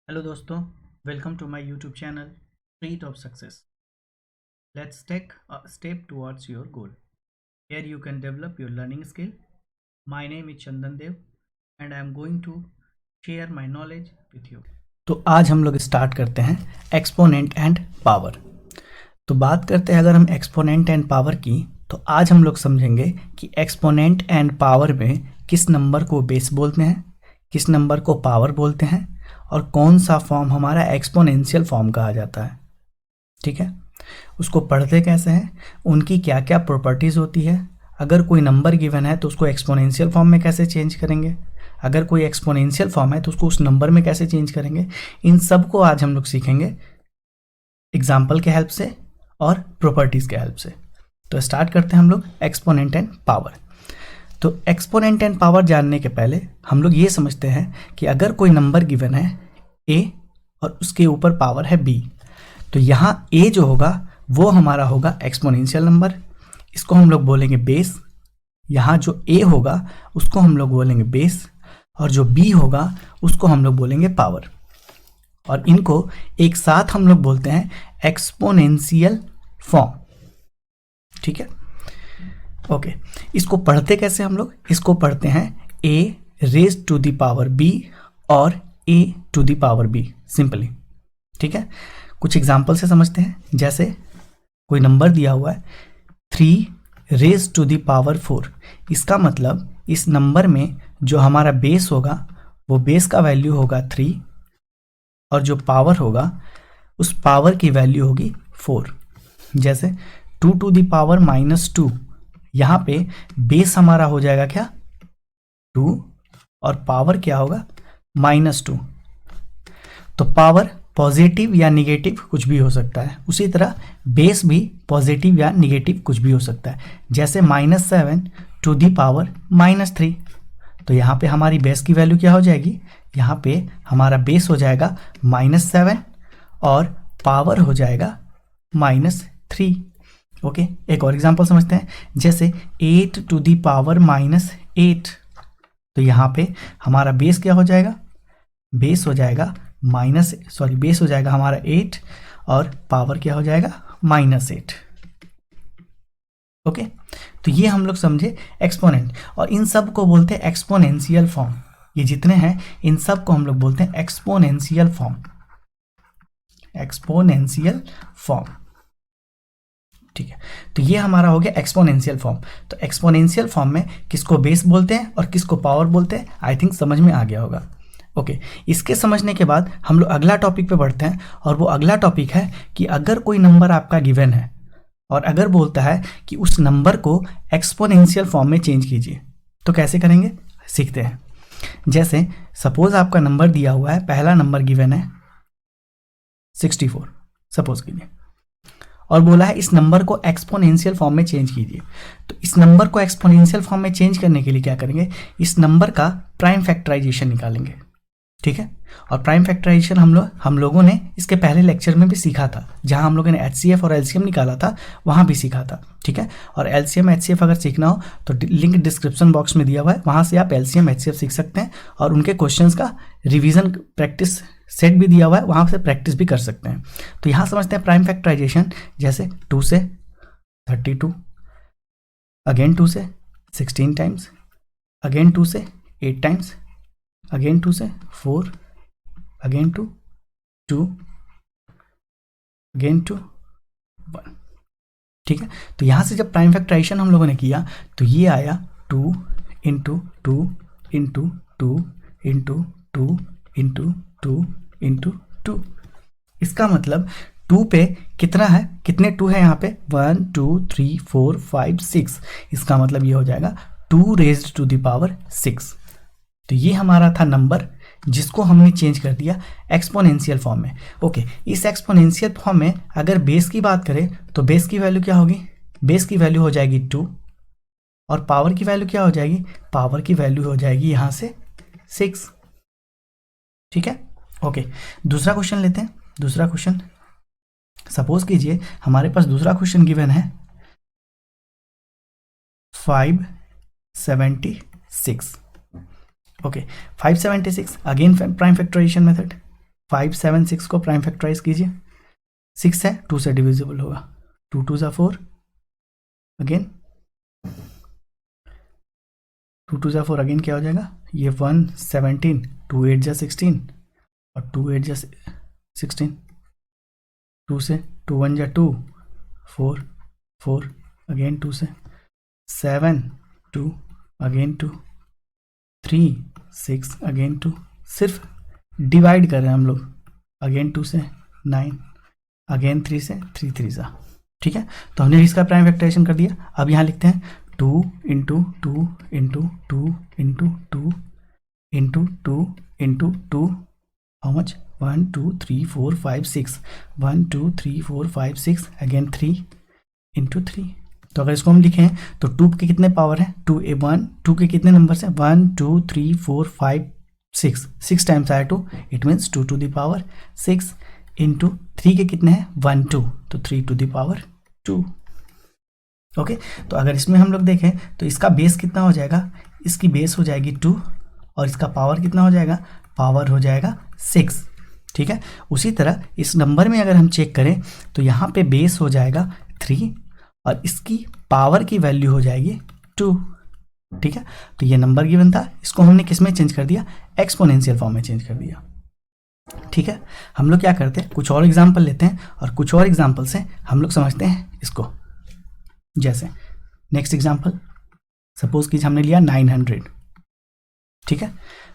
Hello दोस्तों, welcome to my YouTube channel treat of success. Let's take a step towards your goal. Here you can develop your learning skill. My name is Chandan Dev and I am going to share my knowledge with you. तो आज हम लोग start करते हैं exponent and power. तो बात करते हैं अगर हम एक्सपोनेंट एंड पावर की, तो आज हम लोग समझेंगे कि एक्सपोनेंट एंड पावर में किस नंबर को बेस बोलते हैं, किस नंबर को पावर बोलते हैं और कौन सा फॉर्म हमारा एक्सपोनेंशियल फॉर्म कहा जाता है. ठीक है, उसको पढ़ते कैसे हैं, उनकी क्या क्या प्रॉपर्टीज़ होती है, अगर कोई नंबर गिवन है तो उसको एक्सपोनेंशियल फॉर्म में कैसे चेंज करेंगे, अगर कोई एक्सपोनेंशियल फॉर्म है तो उसको उस नंबर में कैसे चेंज करेंगे, इन सब को आज हम लोग सीखेंगे एग्जाम्पल के हेल्प से और प्रॉपर्टीज़ के हेल्प से. तो स्टार्ट करते हैं हम लोग एक्सपोनेंट एंड पावर. तो एक्सपोनेंट एंड पावर जानने के पहले हम लोग ये समझते हैं कि अगर कोई नंबर गिवन है a और उसके ऊपर पावर है b, तो यहाँ a जो होगा वो हमारा होगा एक्सपोनेंशियल नंबर, इसको हम लोग बोलेंगे बेस. यहाँ जो a होगा उसको हम लोग बोलेंगे बेस और जो b होगा उसको हम लोग बोलेंगे पावर. और इनको एक साथ हम लोग बोलते हैं एक्सपोनेंशियल फॉर्म. ठीक है, ओके. इसको पढ़ते कैसे हम लोग, इसको पढ़ते हैं a raise to the power b और a to the power b simply. ठीक है, कुछ एग्जांपल से समझते हैं. जैसे कोई नंबर दिया हुआ है 3 रेज टू द पावर 4, इसका मतलब इस नंबर में जो हमारा बेस होगा वो बेस का वैल्यू होगा 3 और जो पावर होगा उस पावर की वैल्यू होगी 4. जैसे 2 टू द पावर -2, यहाँ पे बेस हमारा हो जाएगा क्या 2 और पावर क्या होगा -2. तो पावर पॉजिटिव या निगेटिव कुछ भी हो सकता है, उसी तरह बेस भी पॉजिटिव या निगेटिव कुछ भी हो सकता है. जैसे -7 टू दी पावर -3, तो यहाँ पे हमारी बेस की वैल्यू क्या हो जाएगी, यहाँ पे हमारा बेस हो जाएगा -7 और पावर हो जाएगा -3. ओके, एक और एग्जांपल समझते हैं. जैसे 8 टू दी पावर -8, तो यहाँ पे हमारा बेस क्या हो जाएगा, बेस हो जाएगा बेस हो जाएगा हमारा 8 और पावर क्या हो जाएगा -8. ओके, तो ये हम लोग समझे एक्सपोनेंट, और इन सब को बोलते हैं एक्सपोनेंशियल फॉर्म. ये जितने हैं इन सब को हम लोग बोलते हैं एक्सपोनेंशियल फॉर्म. एक्सपोनेंशियल फॉर्म, ठीक है. तो ये हमारा हो गया एक्सपोनेंशियल फॉर्म. तो एक्सपोनेंशियल फॉर्म में किसको बेस बोलते हैं और किसको पावर बोलते हैं, आई थिंक समझ में आ गया होगा. ओके, इसके समझने के बाद हम लोग अगला टॉपिक पे बढ़ते हैं, और वो अगला टॉपिक है कि अगर कोई नंबर आपका गिवन है और अगर बोलता है कि उस नंबर को एक्सपोनेंशियल फॉर्म में चेंज कीजिए, तो कैसे करेंगे सीखते हैं. जैसे सपोज आपका नंबर दिया हुआ है, पहला नंबर गिवन है 64 सपोज कीजिए, और बोला है इस नंबर को एक्सपोनेंशियल फॉर्म में चेंज कीजिए. तो इस नंबर को एक्सपोनेंशियल फॉर्म में चेंज करने के लिए क्या करेंगे, इस नंबर का प्राइम फैक्टराइजेशन निकालेंगे. ठीक है, और प्राइम फैक्टराइजेशन हम लोगों ने इसके पहले लेक्चर में भी सीखा था, जहां हम लोगों ने एचसीएफ और एलसीएम निकाला था, वहां भी सीखा था. ठीक है, और एलसीएम एचसीएफ अगर सीखना हो तो लिंक डिस्क्रिप्शन बॉक्स में दिया हुआ है, वहां से आप एलसीएम एचसीएफ सीख सकते हैं, और उनके क्वेश्चंस का रिवीजन प्रैक्टिस सेट भी दिया हुआ है, वहां से प्रैक्टिस भी कर सकते हैं. तो यहाँ समझते हैं प्राइम फैक्टराइजेशन. जैसे 2 से 32, अगेन 2 से 16 टाइम्स, अगेन 2 से 8 टाइम्स, अगेन 2 से 4, अगेन 2, अगेन 1. ठीक है, तो यहाँ से जब प्राइम फैक्टराइजेशन हम लोगों ने किया तो ये आया 2 into 2 into 2 into 2 into 2 into 2. इसका मतलब 2 पे कितना है, कितने 2 है यहाँ पे 1 2 3 4 5 6, इसका मतलब ये हो जाएगा 2 रेज्ड टू द पावर 6. तो ये हमारा था नंबर जिसको हमने चेंज कर दिया एक्सपोनेंशियल फॉर्म में. ओके, इस एक्सपोनेंशियल फॉर्म में अगर बेस की बात करें तो बेस की वैल्यू क्या होगी, बेस की वैल्यू हो जाएगी 2 और पावर की वैल्यू क्या हो जाएगी, पावर की वैल्यू हो जाएगी यहाँ से 6. ठीक है, ओके. दूसरा क्वेश्चन लेते हैं. दूसरा क्वेश्चन सपोज कीजिए हमारे पास दूसरा क्वेश्चन गिवन है 576. Okay, 576 again prime factorization method. 576 को प्राइम फैक्टराइज कीजिए, 6 है 2 से डिविजिबल होगा, 2 2 = 4, अगेन 2 2 = 4, अगेन क्या हो जाएगा, ये 117, 2 8 = 16 और 2 8 = 16, 2 से 2 1 = 2, 4 4, अगेन 2 से 7 2, अगेन 2 3 6, अगेन 2, सिर्फ डिवाइड कर रहे हैं हम लोग, अगेन 2 से 9, अगेन 3 से 3 3 सा, ठीक है। तो हमने इसका प्राइम फैक्टराइजेशन कर दिया। अब यहाँ लिखते हैं 2 × 2 × 2 × 2 × 2 × 2, हाउ मच, 1 2 3 4 5 6, 1 2 3 4 5 6, अगेन 3 × 3। तो अगर इसको हम लिखें तो 2 के कितने पावर है, 2 के कितने नंबर है, 1 2 3 4 5 6, 6 टाइम्स आया 2, it means 2 to the power 6 × 3 के कितने हैं, 1 2, तो 3 to the power 2। ओके, तो अगर इसमें हम लोग देखें तो इसका बेस कितना हो जाएगा, इसकी बेस हो जाएगी 2 और इसका पावर कितना हो जाएगा, पावर हो जाएगा 6, ठीक है। उसी तरह इस नंबर में अगर हम चेक करें तो यहाँ पे बेस हो जाएगा 3 और इसकी पावर की वैल्यू हो जाएगी 2, ठीक है। तो ये नंबर गिवन था, इसको हमने किस में चेंज कर दिया, एक्सपोनेंशियल फॉर्म में चेंज कर दिया, ठीक है। हम लोग क्या करते हैं, कुछ और एग्जाम्पल लेते हैं और कुछ और एग्जाम्पल से हम लोग समझते हैं इसको। जैसे नेक्स्ट एग्जाम्पल, सपोज कीजिए हमने लिया 900, ठीक है।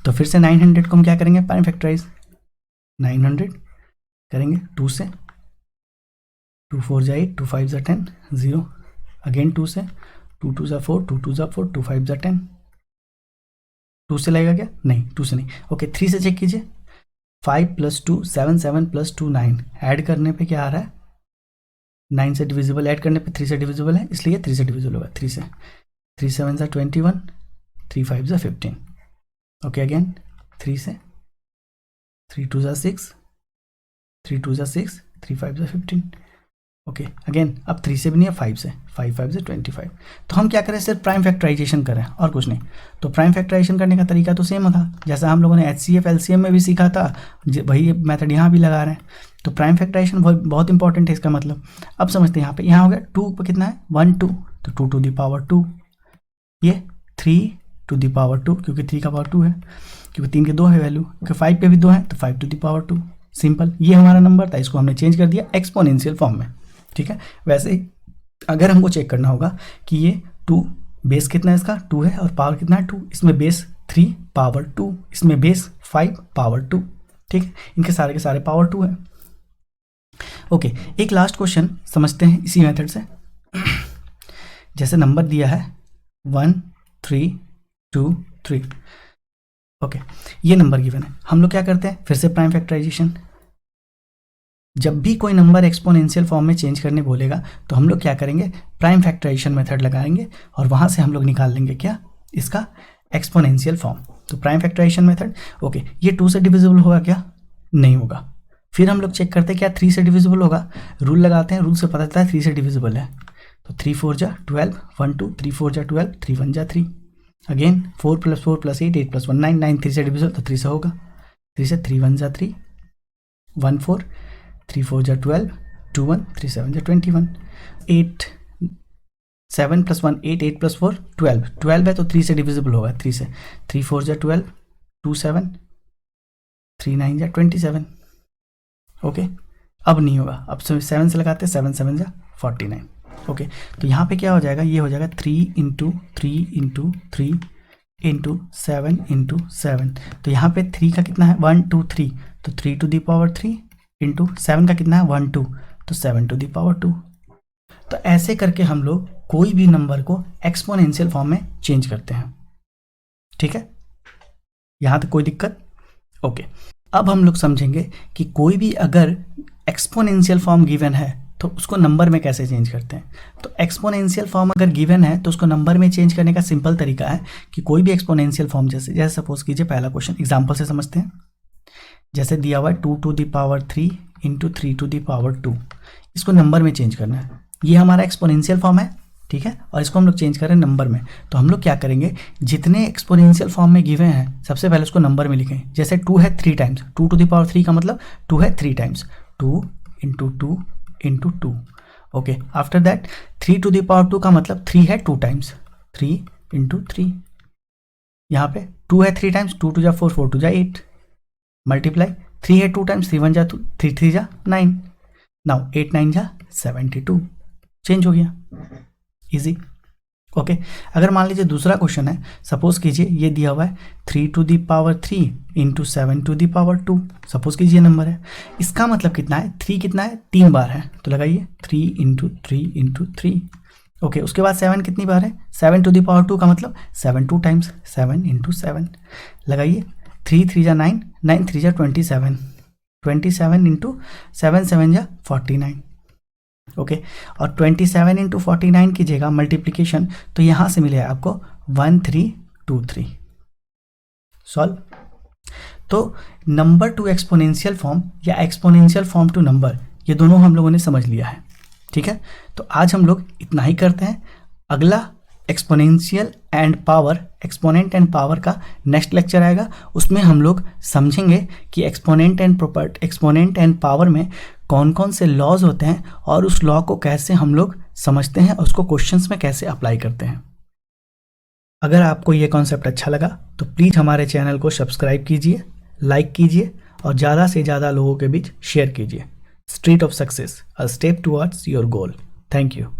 तो फिर से 900 को हम क्या करेंगे, प्राइम फैक्टराइज, 900 करेंगे 2 से, 2 4 = 8, 2 5 = 10, 0, अगेन 2 से, 2 2 = 4, 2 2 = 4, 2 5 = 10, 2 से लगेगा क्या, नहीं 2 से नहीं, ओके 3 से चेक कीजिए, 5 + 2 7, 7 + 2 9, ऐड करने पे क्या आ रहा है, 9 से डिविजिबल, ऐड करने पे 3 से डिविजिबल है, इसलिए 3 से डिविजिबल होगा, 3 से, 3 7 = 21, 3 5 = 15, ओके, अगेन 3 से, 3 2 = 6, 3 2 = 6, 3 5 = 15, ओके, अगेन अब 3 से भी नहीं है, 5 से, 5 5 = 25। तो हम क्या करें, सिर्फ प्राइम फैक्टराइजेशन करें और कुछ नहीं। तो प्राइम फैक्टराइजेशन करने का तरीका तो सेम था, जैसा हम लोगों ने HCF LCM में भी सीखा था, वही मेथड यहाँ भी लगा रहे हैं। तो प्राइम फैक्टराइजेशन बहुत इंपॉर्टेंट है इसका मतलब। अब समझते हैं, यहाँ हो गया 2 पर कितना है, 1 2, तो 2 to the power 2, ये 3 to the power 2, क्योंकि 3 का पावर 2 है, क्योंकि 3 के 2 है वैल्यू, क्योंकि 5 पे भी 2 है तो 5 to the power 2, सिंपल। ये हमारा नंबर था, इसको हमने चेंज कर दिया एक्सपोनेंशियल फॉर्म में, ठीक है। वैसे ही अगर हमको चेक करना होगा कि ये 2 बेस कितना है, इसका 2 है और पावर कितना है 2, इसमें बेस 3 पावर 2, इसमें बेस 5 पावर 2, ठीक है। इनके सारे के सारे पावर 2 है। ओके, एक लास्ट क्वेश्चन समझते हैं इसी मेथड से। जैसे नंबर दिया है 1 3 2 3, ओके, ये नंबर गिवन है, हम लोग क्या करते हैं, फिर से प्राइम फैक्टराइजेशन। जब भी कोई नंबर एक्सपोनेंशियल फॉर्म में चेंज करने बोलेगा तो हम लोग क्या करेंगे, प्राइम फैक्टराइजेशन मेथड लगाएंगे और वहाँ से हम लोग निकाल लेंगे क्या, इसका एक्सपोनेंशियल फॉर्म। तो प्राइम फैक्टराइजेशन मेथड, ओके, ये 2 से डिविजिबल होगा क्या, नहीं होगा। फिर हम लोग चेक करते हैं क्या 3 से डिविजिबल होगा, रूल लगाते हैं, रूल से पता चलता है 3 से डिविजिबल है। तो 3 4 = 12, 1 2, 3 4 = 12, 3 1 = 3, अगेन 4 + 4 + 8, 8 + 1 9, 9 3 से डिविजिबल तो 3 से होगा, 3 से 3 1 = 3, 1 4, 3 4 = 12, 2 1, 3 7 = 21, 8 7 + 1 8, 8 + 4 12, 12 है तो 3 से डिविजिबल होगा, 3 से, 3 4 = 12, 2 7, 3 9 = 27, ओके। अब नहीं होगा, अब 7 से लगाते हैं, 7 7 = 49, ओके। तो यहाँ पे क्या हो जाएगा, ये हो जाएगा 3 × 3 × 3 × 7 × 7। तो यहाँ पे 3 का कितना है, 1 2 3, तो 3 to the power 3 इंटू 7 का कितना है, 1 2, तो 7 to the power 2। तो ऐसे करके हम लोग कोई भी नंबर को एक्सपोनेंशियल फॉर्म में चेंज करते हैं, ठीक है। यहाँ तक कोई दिक्कत, ओके। अब हम लोग समझेंगे कि कोई भी अगर एक्सपोनेंशियल फॉर्म गिवन है तो उसको नंबर में कैसे चेंज करते हैं। तो एक्सपोनेंशियल फॉर्म अगर गिवन है तो उसको नंबर में चेंज करने का सिंपल तरीका है कि कोई भी एक्सपोनेंशियल फॉर्म, जैसे सपोज कीजिए पहला क्वेश्चन एग्जांपल से समझते हैं। जैसे दिया हुआ है 2 to the power 3 × 3 to the power 2, इसको नंबर में चेंज करना है। ये हमारा एक्सपोनेंशियल फॉर्म है, ठीक है, और इसको हम लोग चेंज करें नंबर में, तो हम लोग क्या करेंगे, जितने एक्सपोनेंशियल फॉर्म में गिवे हैं सबसे पहले उसको नंबर में लिखें। जैसे 2 है 3 टाइम्स, 2 टू द पावर 3 का मतलब 2 है 3 times, 2 into 2 into 2। Okay, after that 3 to the power 2 का मतलब 3 है 2 टाइम्स, 3 इंटू 3। यहाँ पे 2 है 3 टाइम्स, 2 टू जा 4, 4 टू जा 8, मल्टीप्लाई 3 है 2 टाइम्स, 3 1 जा 3 3 जा 9, नाउ 8 9 जा 72, चेंज हो गया, इजी। ओके, अगर मान लीजिए दूसरा क्वेश्चन है, सपोज कीजिए ये दिया हुआ है 3 to the power 3 into 7 to the power 2, suppose कीजिए नंबर है, इसका मतलब कितना है, 3 कितना है, 3 बार है, तो लगाइए 3 इंटू 3 इंटू 3। ओके, उसके बाद 7 कितनी बार है, 7 टू दी पावर 2 का मतलब 7 2 टाइम्स, 7 इंटू 7, लगाइए 3 3 जा 9, 9 3 जा 27, 27 इंटू 7 7 जा 49। ओके, और 27 इंटू 49 कीजिएगा मल्टीप्लीकेशन, तो यहाँ से मिलेगा आपको 1323। सॉल्व। तो नंबर टू एक्सपोनेंशियल फॉर्म या एक्सपोनेंशियल फॉर्म टू नंबर, ये दोनों हम लोगों ने समझ लिया है। ठीक है, तो आज हम लोग इतना ही करते हैं। अगला exponential and power, exponent and power का नेक्स्ट लेक्चर आएगा, उसमें हम लोग समझेंगे कि एक्सपोनेंट एंड पावर में कौन कौन से लॉज होते हैं और उस लॉ को कैसे हम लोग समझते हैं और उसको क्वेश्चंस में कैसे अप्लाई करते हैं। अगर आपको ये कॉन्सेप्ट अच्छा लगा तो प्लीज़ हमारे चैनल को सब्सक्राइब कीजिए, लाइक कीजिए और ज़्यादा से ज़्यादा लोगों के बीच शेयर कीजिए। Street of success, a step towards your goal. Thank you.